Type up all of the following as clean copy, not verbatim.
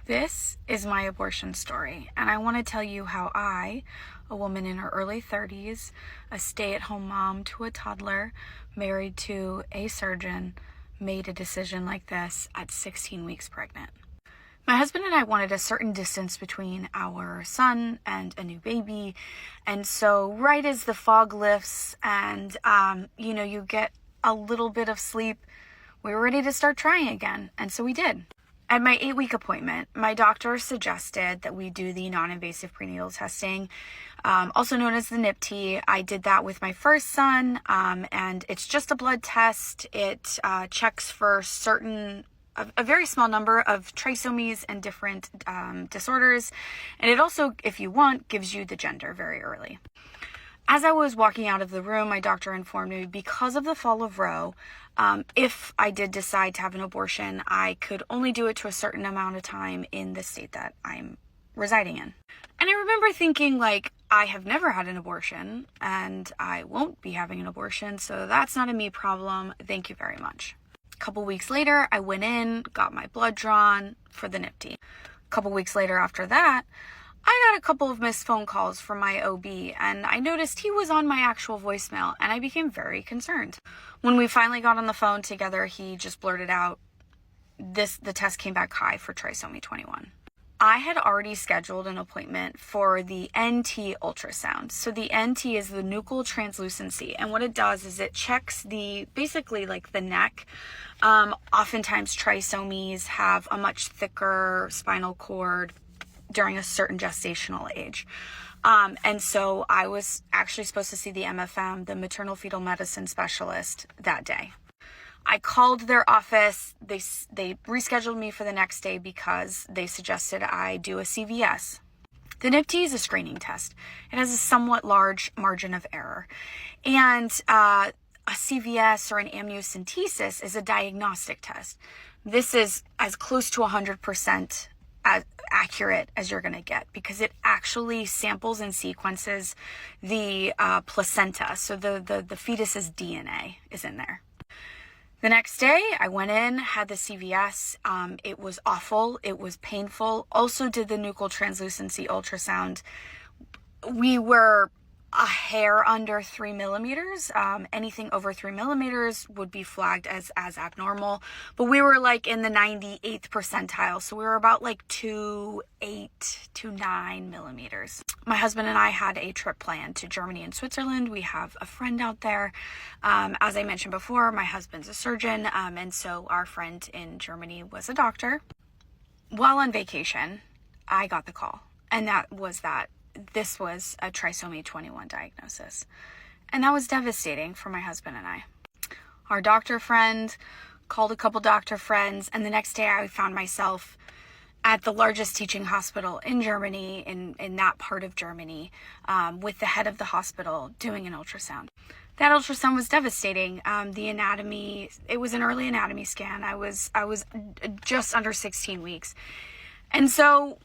This is my abortion story, and I want to tell you how I, a woman in her early 30s, a stay-at-home mom to a toddler, married to a surgeon, made a decision like this at 16 weeks pregnant. My husband and I wanted a certain distance between our son and a new baby, and so right as the fog lifts and, you get a little bit of sleep, we were ready to start trying again, and so we did. At my 8-week appointment, my doctor suggested that we do the non-invasive prenatal testing, also known as the NIPT. I did that with my first son, and it's just a blood test. It checks for a very small number of trisomies and different disorders, and it also, if you want, gives you the gender very early. As I was walking out of the room, my doctor informed me because of the fall of Roe, if I did decide to have an abortion, I could only do it to a certain amount of time in the state that I'm residing in. And I remember thinking, I have never had an abortion and I won't be having an abortion, so that's not a me problem. Thank you very much. A couple weeks later, I went in, got my blood drawn for the NIPT. A couple weeks later after that, I got a couple of missed phone calls from my OB, and I noticed he was on my actual voicemail, and I became very concerned. When we finally got on the phone together, he just blurted out, the test came back high for trisomy 21. I had already scheduled an appointment for the NT ultrasound. So the NT is the nuchal translucency, and what it does is it checks basically the neck. Oftentimes trisomies have a much thicker spinal cord during a certain gestational age. And so I was actually supposed to see the MFM, the maternal fetal medicine specialist, that day. I called their office. They rescheduled me for the next day because they suggested I do a CVS. The NIPT is a screening test. It has a somewhat large margin of error. And a CVS or an amniocentesis is a diagnostic test. This is as close to 100% as accurate as you're going to get because it actually samples and sequences the placenta. So the fetus's DNA is in there. The next day I went in, had the CVS. It was awful. It was painful. Also did the nuchal translucency ultrasound. We were a hair under 3 millimeters. Anything over 3 millimeters would be flagged as abnormal, but we were in the 98th percentile. So we were about 2.8 to 9 millimeters. My husband and I had a trip planned to Germany and Switzerland. We have a friend out there. As I mentioned before, my husband's a surgeon. And so our friend in Germany was a doctor. While on vacation, I got the call, and this was a trisomy 21 diagnosis. And that was devastating for my husband and I. Our doctor friend called a couple doctor friends, and the next day I found myself at the largest teaching hospital in Germany, in that part of Germany, with the head of the hospital doing an ultrasound. That ultrasound was devastating. The anatomy, it was an early anatomy scan. I was just under 16 weeks. And so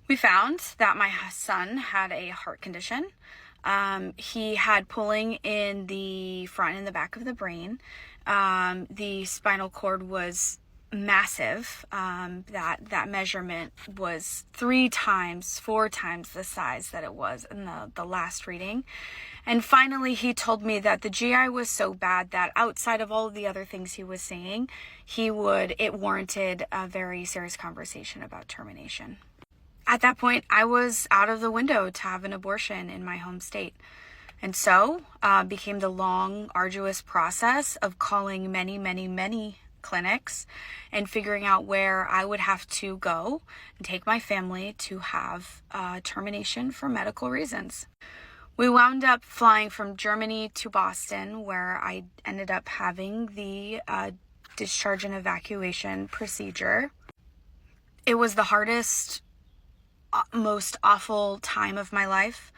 we found that my son had a heart condition. He had pulling in the front and the back of the brain. The spinal cord was massive. That measurement was 4 times the size that it was in the last reading. And finally, he told me that the GI was so bad that outside of all of the other things he was saying, it warranted a very serious conversation about termination. At that point, I was out of the window to have an abortion in my home state. And so became the long, arduous process of calling many, many, many clinics and figuring out where I would have to go and take my family to have termination for medical reasons. We wound up flying from Germany to Boston, where I ended up having the discharge and evacuation procedure. It was the hardest, most awful time of my life.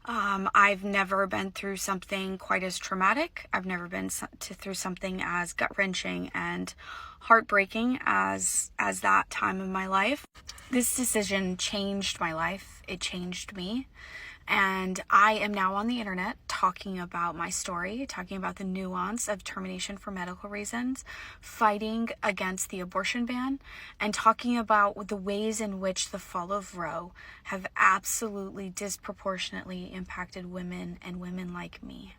I've never been through something quite as traumatic. I've never been through something as gut-wrenching and heartbreaking as that time of my life. This decision changed my life. It changed me. And I am now on the internet talking about my story, talking about the nuance of termination for medical reasons, fighting against the abortion ban, and talking about the ways in which the fall of Roe have absolutely disproportionately impacted women and women like me.